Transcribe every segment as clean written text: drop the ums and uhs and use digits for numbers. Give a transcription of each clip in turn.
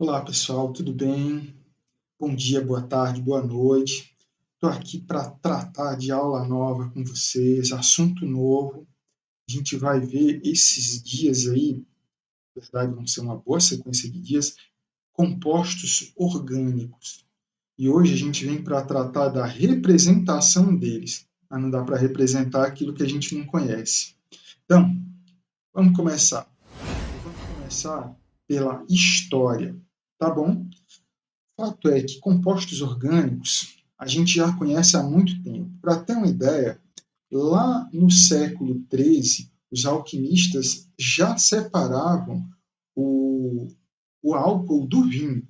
Olá pessoal, tudo bem? Bom dia, boa tarde, boa noite. Estou aqui para tratar de aula nova com vocês, assunto novo. A gente vai ver esses dias aí, na verdade vão ser uma boa sequência de dias, compostos orgânicos. E hoje a gente vem para tratar da representação deles. Mas não dá para representar aquilo que a gente não conhece. Então, vamos começar. Vamos começar pela história, tá bom? O fato é que compostos orgânicos a gente já conhece há muito tempo. Para ter uma ideia, lá no século XIII, os alquimistas já separavam o, o álcool do vinho.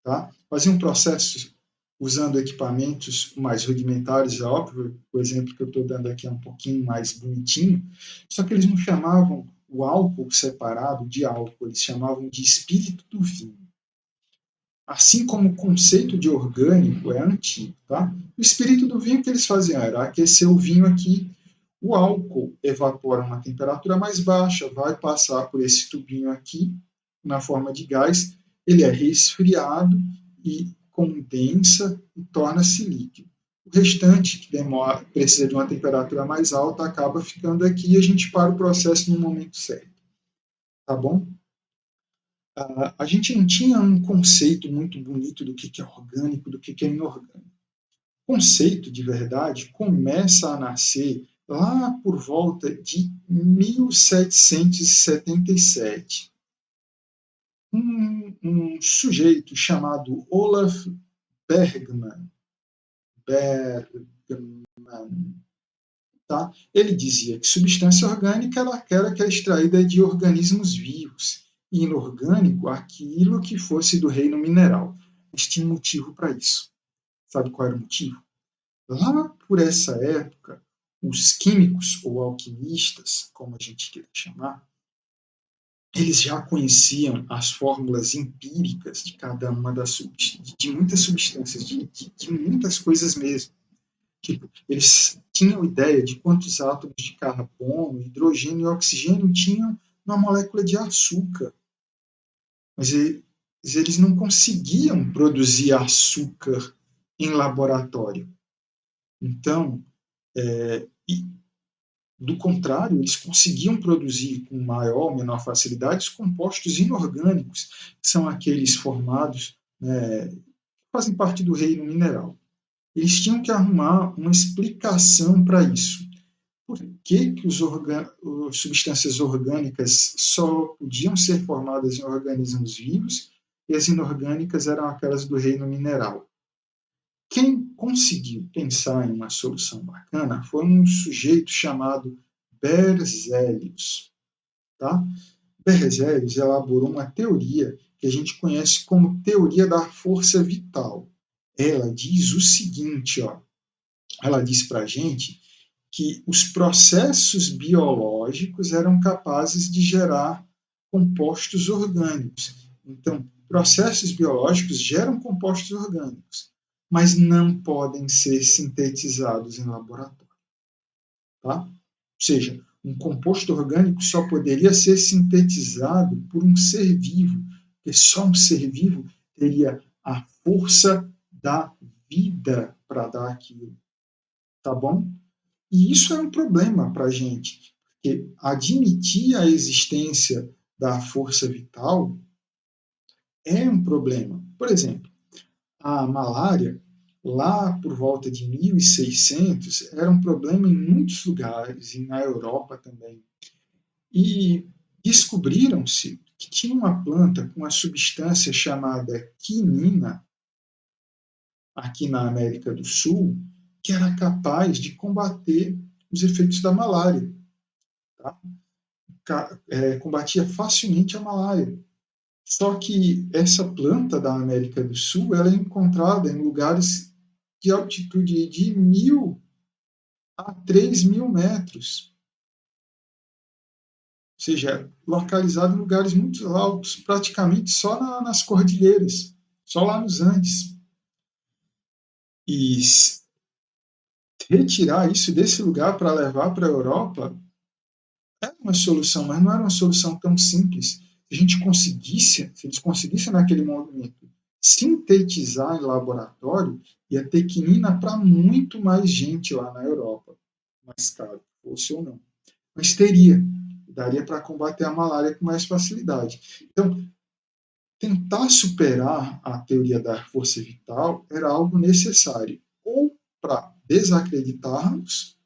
Tá? Faziam processos usando equipamentos mais rudimentares, é óbvio, o exemplo que eu estou dando aqui é um pouquinho mais bonitinho, só que eles não chamavam o álcool separado de álcool, eles chamavam de espírito do vinho. Assim como o conceito de orgânico é antigo, tá? O espírito do vinho que eles faziam era aquecer o vinho aqui, o álcool evapora a uma temperatura mais baixa, vai passar por esse tubinho aqui, na forma de gás, ele é resfriado e condensa e torna-se líquido. O restante, que demora, precisa de uma temperatura mais alta, acaba ficando aqui e a gente para o processo no momento certo. Tá bom? A gente não tinha um conceito muito bonito do que é orgânico, do que é inorgânico. O conceito, de verdade, começa a nascer lá por volta de 1777. Um sujeito chamado Olaf Bergman, tá? Ele dizia que substância orgânica era aquela que é extraída de organismos vivos, e inorgânico aquilo que fosse do reino mineral. Mas tinha um motivo para isso. Sabe qual era o motivo? Lá por essa época, os químicos ou alquimistas, como a gente queira chamar, eles já conheciam as fórmulas empíricas de cada uma de muitas substâncias, de muitas coisas mesmo. Tipo, eles tinham ideia de quantos átomos de carbono, hidrogênio e oxigênio tinham numa molécula de açúcar. Mas eles não conseguiam produzir açúcar em laboratório. Então, do contrário, eles conseguiam produzir com maior ou menor facilidade os compostos inorgânicos, que são aqueles formados, que fazem parte do reino mineral. Eles tinham que arrumar uma explicação para isso. Por que as substâncias orgânicas só podiam ser formadas em organismos vivos e as inorgânicas eram aquelas do reino mineral? Quem conseguiu pensar em uma solução bacana foi um sujeito chamado Berzelius. Tá? Berzelius elaborou uma teoria que a gente conhece como teoria da força vital. Ela diz o seguinte, ó, ela diz para a gente que os processos biológicos eram capazes de gerar compostos orgânicos. Então, processos biológicos geram compostos orgânicos, mas não podem ser sintetizados em laboratório. Tá? Ou seja, um composto orgânico só poderia ser sintetizado por um ser vivo, porque só um ser vivo teria a força da vida para dar aquilo. Tá bom? E isso é um problema para a gente, porque admitir a existência da força vital é um problema. Por exemplo, a malária, lá por volta de 1600, era um problema em muitos lugares, e na Europa também. E descobriram-se que tinha uma planta com uma substância chamada quinina, aqui na América do Sul, que era capaz de combater os efeitos da malária. Tá? Combatia facilmente a malária. Só que essa planta da América do Sul ela é encontrada em lugares de altitude de 1.000 a 3.000 metros. Ou seja, localizado em lugares muito altos, praticamente só nas cordilheiras, só lá nos Andes. E retirar isso desse lugar para levar para a Europa era uma solução, mas não era uma solução tão simples. se eles conseguissem naquele momento sintetizar em laboratório, ia ter quinina para muito mais gente lá na Europa, mais caro, fosse ou não. Mas daria para combater a malária com mais facilidade. Então, tentar superar a teoria da força vital era algo necessário, ou para desacreditarmos,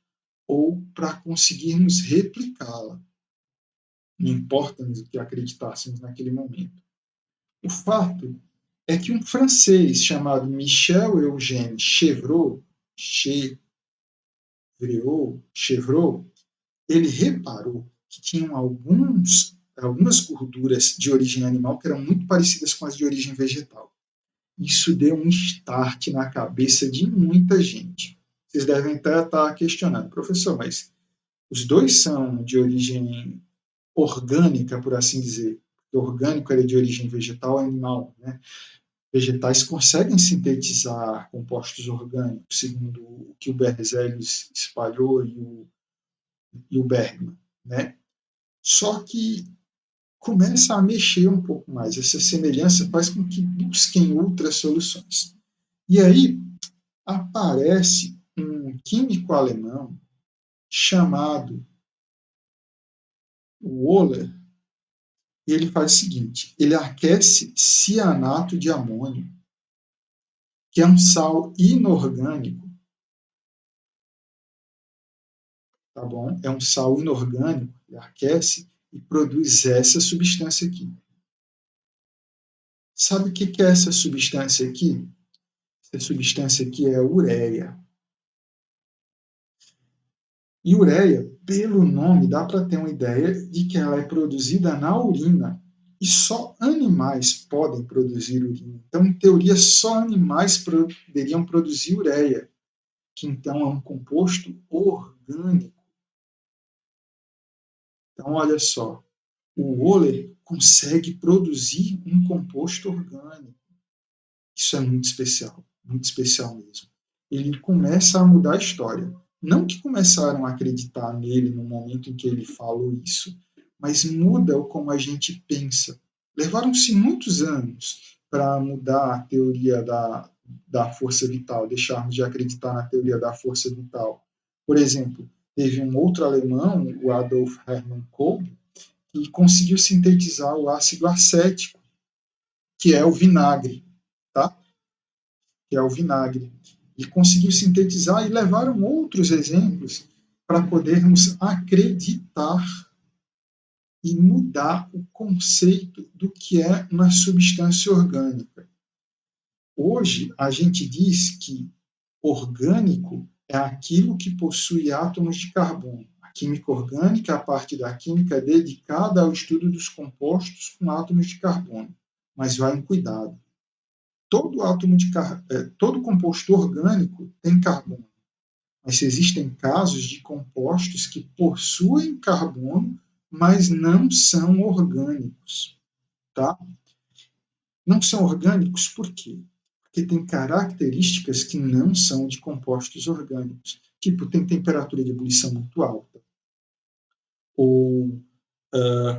ou para conseguirmos replicá-la. Não importa no que acreditássemos naquele momento. O fato é que um francês chamado Michel Eugène Chevreul, ele reparou que tinham algumas gorduras de origem animal que eram muito parecidas com as de origem vegetal. Isso deu um start na cabeça de muita gente. Vocês devem até estar questionando, professor, mas os dois são de origem orgânica, por assim dizer. O orgânico era de origem vegetal e animal, né? Vegetais conseguem sintetizar compostos orgânicos, segundo o que o Berzelius espalhou e o Bergman, né? Só que começa a mexer um pouco mais. Essa semelhança faz com que busquem outras soluções. E aí aparece um químico alemão chamado Wöhler, e ele faz o seguinte: ele aquece cianato de amônio, que é um sal inorgânico, tá bom? É um sal inorgânico, ele aquece e produz essa substância aqui. Sabe o que é essa substância aqui? Essa substância aqui é a ureia. E ureia, pelo nome, dá para ter uma ideia de que ela é produzida na urina. E só animais podem produzir urina. Então, em teoria, só animais poderiam produzir ureia, que então é um composto orgânico. Então, olha só, o Wöhler consegue produzir um composto orgânico. Isso é muito especial mesmo. Ele começa a mudar a história. Não que começaram a acreditar nele no momento em que ele falou isso, mas muda como a gente pensa. Levaram-se muitos anos para mudar a teoria da força vital, deixarmos de acreditar na teoria da força vital. Por exemplo, teve um outro alemão, o Adolf Hermann Kolbe, que conseguiu sintetizar o ácido acético, que é o vinagre, tá? Que é o vinagre. E conseguiu sintetizar e levaram outros exemplos para podermos acreditar e mudar o conceito do que é uma substância orgânica. Hoje, a gente diz que orgânico é aquilo que possui átomos de carbono. A química orgânica é a parte da química dedicada ao estudo dos compostos com átomos de carbono. Mas vai um cuidado. Todo composto orgânico tem carbono. Mas existem casos de compostos que possuem carbono, mas não são orgânicos, tá? Não são orgânicos por quê? Porque tem características que não são de compostos orgânicos. Tipo, tem temperatura de ebulição muito alta, ou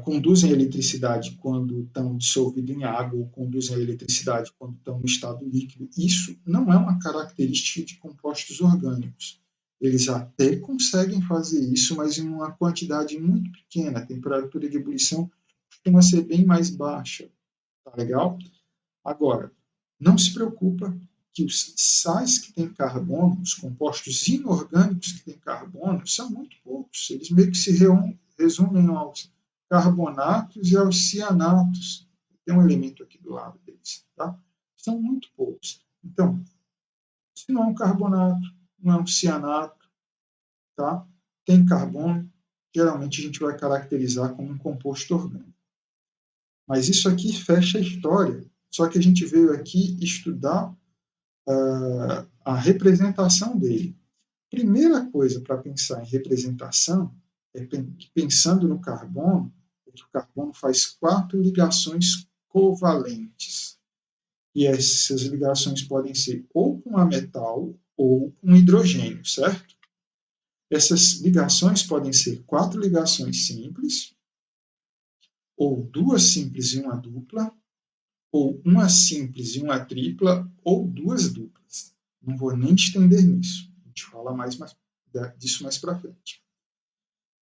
conduzem eletricidade quando estão dissolvidos em água, ou conduzem eletricidade quando estão no estado líquido. Isso não é uma característica de compostos orgânicos. Eles até conseguem fazer isso, mas em uma quantidade muito pequena. A temperatura de ebulição costuma ser bem mais baixa. Tá legal? Agora, não se preocupa que os sais que têm carbono, os compostos inorgânicos que têm carbono, são muito poucos. Eles meio que se resumem aos carbonatos e aos cianatos. Tem um elemento aqui do lado deles. Tá? São muito poucos. Então, se não é um carbonato, não é um cianato, tá? Tem carbono, geralmente a gente vai caracterizar como um composto orgânico. Mas isso aqui fecha a história. Só que a gente veio aqui estudar a representação dele. Primeira coisa para pensar em representação é que, pensando no carbono, é que o carbono faz 4 ligações covalentes. E essas ligações podem ser ou com a metal ou com hidrogênio, certo? Essas ligações podem ser 4 ligações simples ou duas simples e uma dupla, ou uma simples e uma tripla, ou duas duplas. Não vou nem estender nisso. A gente fala disso mais para frente.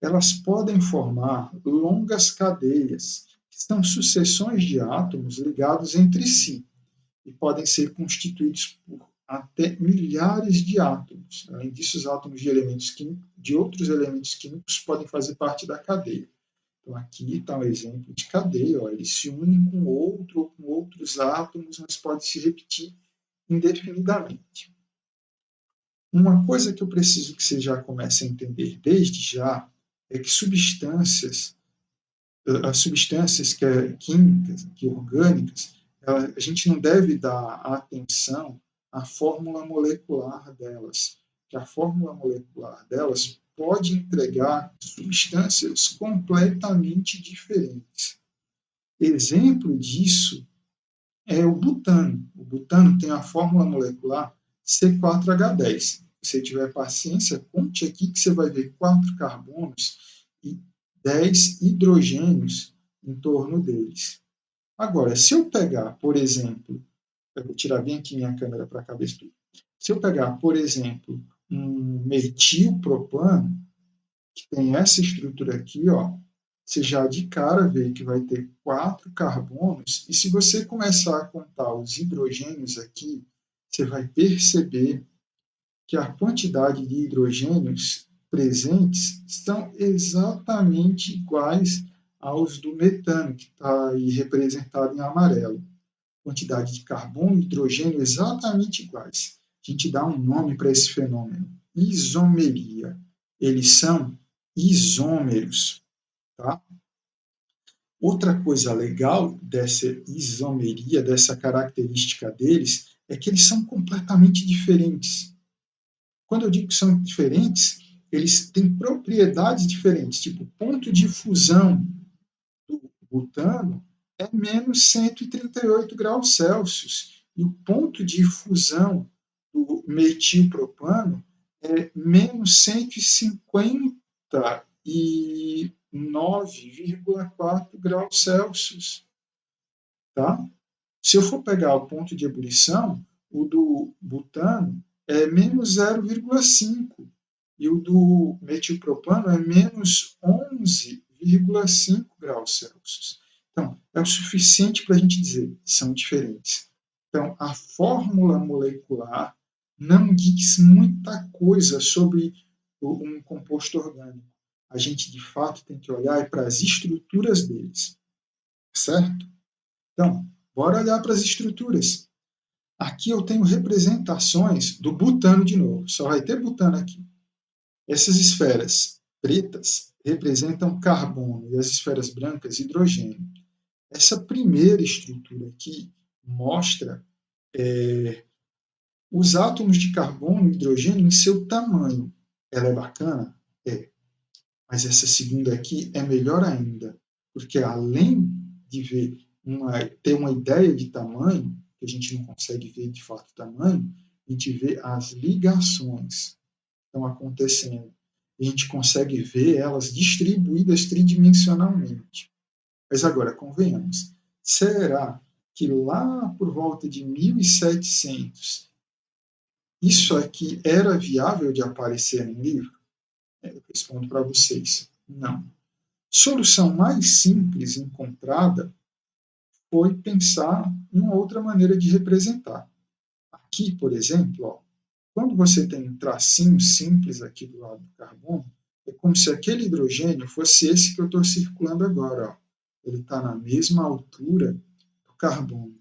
Elas podem formar longas cadeias, que são sucessões de átomos ligados entre si, e podem ser constituídos por até milhares de átomos. Além disso, os átomos de outros elementos químicos podem fazer parte da cadeia. Então, aqui está um exemplo de cadeia. Ó, eles se unem com outro ou com outros átomos, mas pode se repetir indefinidamente. Uma coisa que eu preciso que você já comece a entender desde já é que as substâncias químicas, orgânicas, a gente não deve dar atenção à fórmula molecular delas, que a fórmula molecular delas pode entregar substâncias completamente diferentes. Exemplo disso é o butano. O butano tem a fórmula molecular C4H10. Se você tiver paciência, conte aqui que você vai ver 4 carbonos e 10 hidrogênios em torno deles. Agora, se eu pegar, por exemplo, eu vou tirar bem aqui minha câmera para a cabeça. Se eu pegar, por exemplo, um metilpropano, que tem essa estrutura aqui, ó, você já de cara vê que vai ter 4 carbonos, e se você começar a contar os hidrogênios aqui, você vai perceber que a quantidade de hidrogênios presentes são exatamente iguais aos do metano, que está aí representado em amarelo. Quantidade de carbono e hidrogênio exatamente iguais. A gente dá um nome para esse fenômeno: isomeria. Eles são isômeros. Tá? Outra coisa legal dessa isomeria, dessa característica deles, é que eles são completamente diferentes. Quando eu digo que são diferentes, eles têm propriedades diferentes, tipo, o ponto de fusão do butano é menos 138 graus Celsius, e o ponto de fusão do metilpropano é menos 159,4 graus Celsius. Tá? Se eu for pegar o ponto de ebulição, o do butano é menos 0,5 e o do metilpropano é menos 11,5 graus Celsius. Então, é o suficiente para a gente dizer que são diferentes. Então, a fórmula molecular não diz muita coisa sobre um composto orgânico. A gente, de fato, tem que olhar para as estruturas deles, certo? Então, bora olhar para as estruturas. Aqui eu tenho representações do butano de novo, só vai ter butano aqui. Essas esferas pretas representam carbono e as esferas brancas hidrogênio. Essa primeira estrutura aqui mostra os átomos de carbono e hidrogênio em seu tamanho. Ela é bacana? É. Mas essa segunda aqui é melhor ainda, porque além de ter uma ideia de tamanho, que a gente não consegue ver de fato o tamanho, a gente vê as ligações que estão acontecendo. A gente consegue ver elas distribuídas tridimensionalmente. Mas agora, convenhamos, será que lá por volta de 1700 isso aqui era viável de aparecer em livro? Eu respondo para vocês, não. Solução mais simples encontrada foi pensar em uma outra maneira de representar. Aqui, por exemplo, ó, quando você tem um tracinho simples aqui do lado do carbono, é como se aquele hidrogênio fosse esse que eu estou circulando agora. Ó. Ele está na mesma altura do carbono.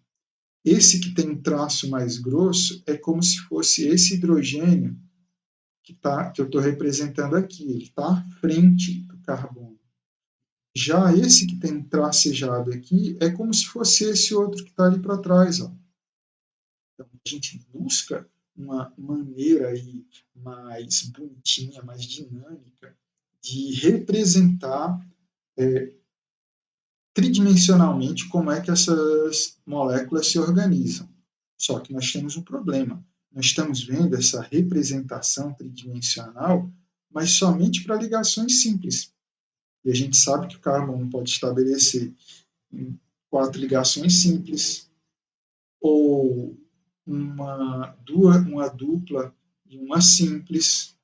Esse que tem um traço mais grosso é como se fosse esse hidrogênio que eu estou representando aqui. Ele está à frente do carbono. Já esse que tem tracejado aqui é como se fosse esse outro que está ali para trás. Ó. Então, a gente busca uma maneira aí mais bonitinha, mais dinâmica de representar tridimensionalmente como é que essas moléculas se organizam. Só que nós temos um problema. Nós estamos vendo essa representação tridimensional, mas somente para ligações simples. E a gente sabe que o carbono pode estabelecer 4 ligações simples, ou uma dupla e uma simples,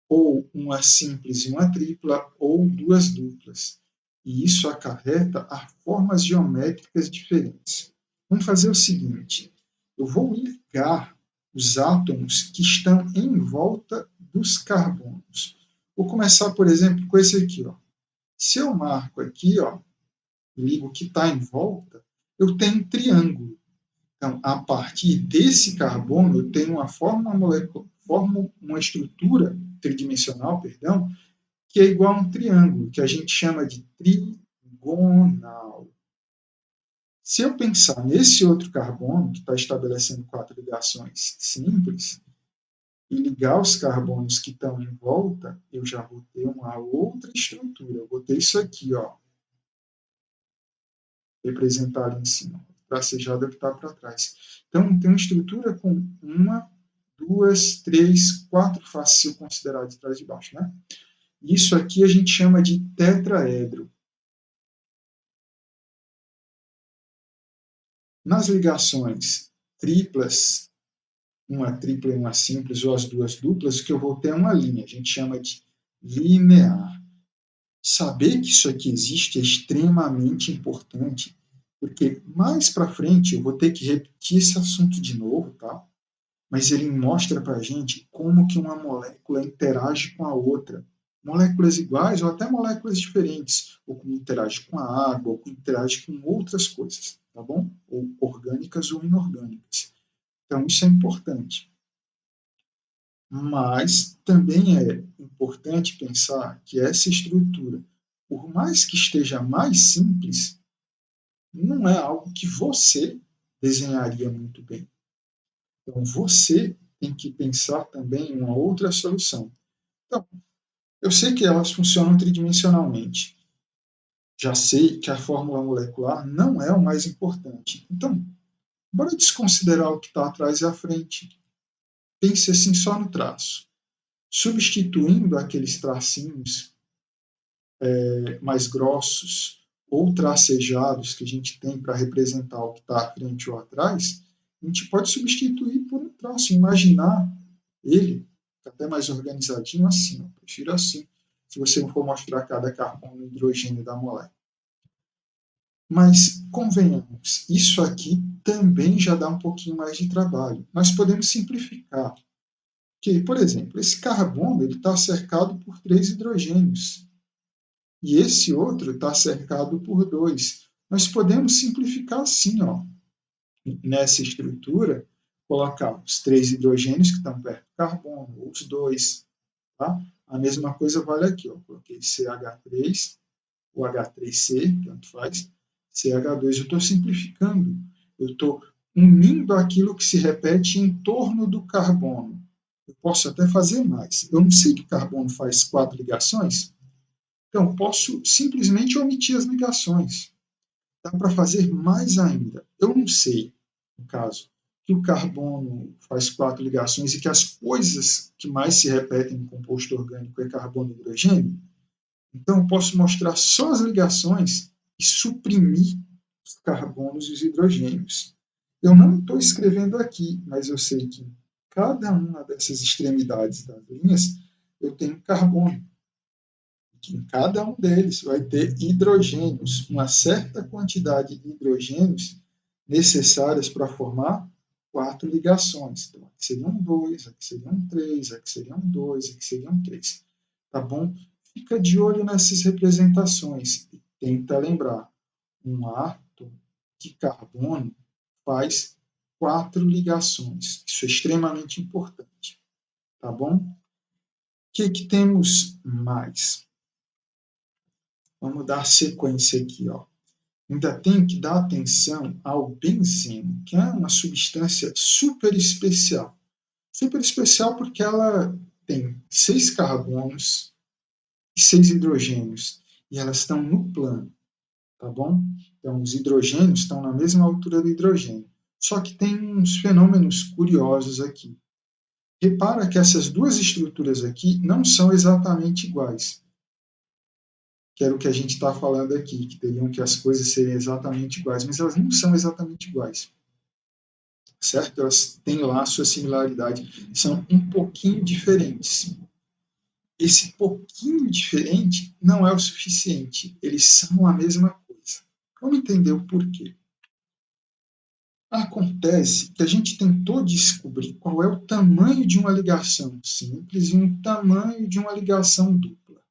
ou uma simples e uma tripla, ou duas duplas. E isso acarreta a formas geométricas diferentes. Vamos fazer o seguinte: eu vou ligar os átomos que estão em volta dos carbonos. Vou começar, por exemplo, com esse aqui. Ó. Se eu marco aqui, ó, ligo o que está em volta, eu tenho um triângulo. Então, a partir desse carbono, eu tenho uma estrutura tridimensional, perdão, que é igual a um triângulo, que a gente chama de trigonal. Se eu pensar nesse outro carbono, que está estabelecendo 4 ligações simples, e ligar os carbonos que estão em volta, eu já vou ter uma outra estrutura. Eu vou ter isso aqui, ó, representado em cima, tracejado que está para trás. Então, tem uma estrutura com uma, duas, três, 4 faces, se eu considerar de trás e de baixo, né? Isso aqui a gente chama de tetraedro. Nas ligações triplas, uma tripla e uma simples, ou as duas duplas, o que eu vou ter é uma linha, a gente chama de linear. Saber que isso aqui existe é extremamente importante, porque mais para frente eu vou ter que repetir esse assunto de novo, tá? Mas ele mostra para a gente como que uma molécula interage com a outra. Moléculas iguais ou até moléculas diferentes, ou como interage com a água, ou como interage com outras coisas, tá bom? Ou orgânicas ou inorgânicas. Então, isso é importante. Mas também é importante pensar que essa estrutura, por mais que esteja mais simples, não é algo que você desenharia muito bem. Então, você tem que pensar também em uma outra solução. Então, eu sei que elas funcionam tridimensionalmente. Já sei que a fórmula molecular não é o mais importante. Então, bora desconsiderar o que está atrás e à frente. Pense assim só no traço. Substituindo aqueles tracinhos mais grossos ou tracejados que a gente tem para representar o que está à frente ou atrás, a gente pode substituir por um traço, imaginar ele até mais organizadinho assim, eu prefiro assim, se você for mostrar cada carbono e hidrogênio da molécula. Mas, convenhamos, isso aqui também já dá um pouquinho mais de trabalho. Nós podemos simplificar. Que, por exemplo, esse carbono está cercado por 3 hidrogênios. E esse outro está cercado por 2. Nós podemos simplificar assim, ó, nessa estrutura, colocar os 3 hidrogênios que estão perto do carbono, ou os 2. Tá? A mesma coisa vale aqui. Ó. Coloquei CH3, o H3C, tanto faz, CH2. Eu estou simplificando. Eu estou unindo aquilo que se repete em torno do carbono. Eu posso até fazer mais. Eu não sei que o carbono faz 4 ligações, então posso simplesmente omitir as ligações. Dá para fazer mais ainda. Eu não sei, no caso, que o carbono faz 4 ligações e que as coisas que mais se repetem no composto orgânico é carbono e hidrogênio. Então, eu posso mostrar só as ligações e suprimir os carbonos e os hidrogênios. Eu não estou escrevendo aqui, mas eu sei que em cada uma dessas extremidades das linhas eu tenho carbono. Que em cada um deles vai ter hidrogênios, uma certa quantidade de hidrogênios necessárias para formar 4 ligações. Então, aqui seriam 2, aqui seriam 3, aqui seriam 2, aqui seriam 3. Tá bom? Fica de olho nessas representações e tenta lembrar. Um átomo de carbono faz 4 ligações. Isso é extremamente importante. Tá bom? O que temos mais? Vamos dar sequência aqui. Ó. Ainda tem que dar atenção ao benzeno, que é uma substância super especial. Super especial porque ela tem 6 carbonos e 6 hidrogênios, e elas estão no plano, tá bom? Então, os hidrogênios estão na mesma altura do hidrogênio. Só que tem uns fenômenos curiosos aqui. Repara que essas duas estruturas aqui não são exatamente iguais. que era o que a gente está falando aqui, que teriam que as coisas serem exatamente iguais, mas elas não são exatamente iguais, certo? Elas têm lá a sua similaridade, são um pouquinho diferentes. Esse pouquinho diferente não é o suficiente, eles são a mesma coisa. Vamos entender o porquê. Acontece que a gente tentou descobrir qual é o tamanho de uma ligação simples e o tamanho de uma ligação dupla.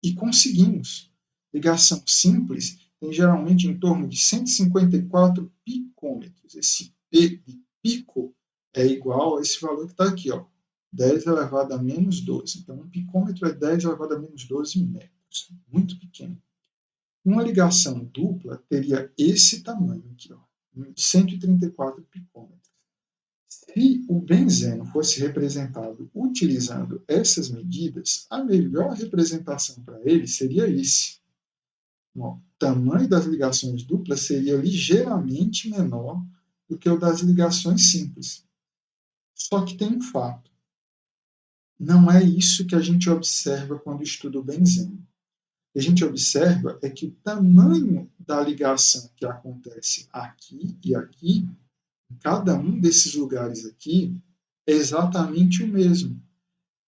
E conseguimos. Ligação simples tem geralmente em torno de 154 picômetros. Esse P de pico é igual a esse valor que está aqui, ó, 10 elevado a menos 12. Então, um picômetro é 10 elevado a menos 12 metros. Muito pequeno. Uma ligação dupla teria esse tamanho aqui, ó, 134 picômetros. Se o benzeno fosse representado utilizando essas medidas, a melhor representação para ele seria esse. O tamanho das ligações duplas seria ligeiramente menor do que o das ligações simples. Só que tem um fato. Não é isso que a gente observa quando estuda o benzeno. O que a gente observa é que o tamanho da ligação que acontece aqui e aqui, em cada um desses lugares aqui, é exatamente o mesmo.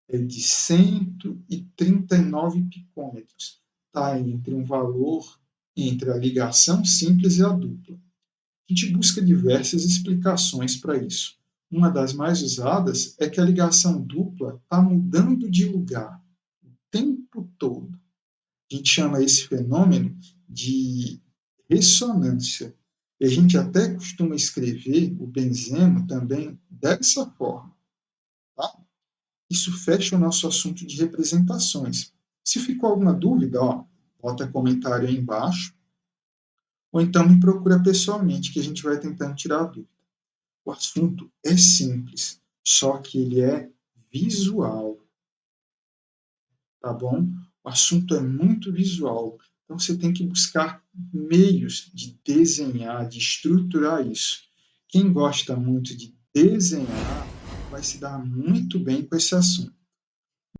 É de 139 picômetros. Está entre um valor entre a ligação simples e a dupla. A gente busca diversas explicações para isso. Uma das mais usadas é que a ligação dupla está mudando de lugar o tempo todo. A gente chama esse fenômeno de ressonância. E a gente até costuma escrever o benzeno também dessa forma. Tá? Isso fecha o nosso assunto de representações. Se ficou alguma dúvida, ó, bota comentário aí embaixo, ou então me procura pessoalmente, que a gente vai tentando tirar a dúvida. O assunto é simples, só que ele é visual, tá bom? O assunto é muito visual, então você tem que buscar meios de desenhar, de estruturar isso. Quem gosta muito de desenhar vai se dar muito bem com esse assunto.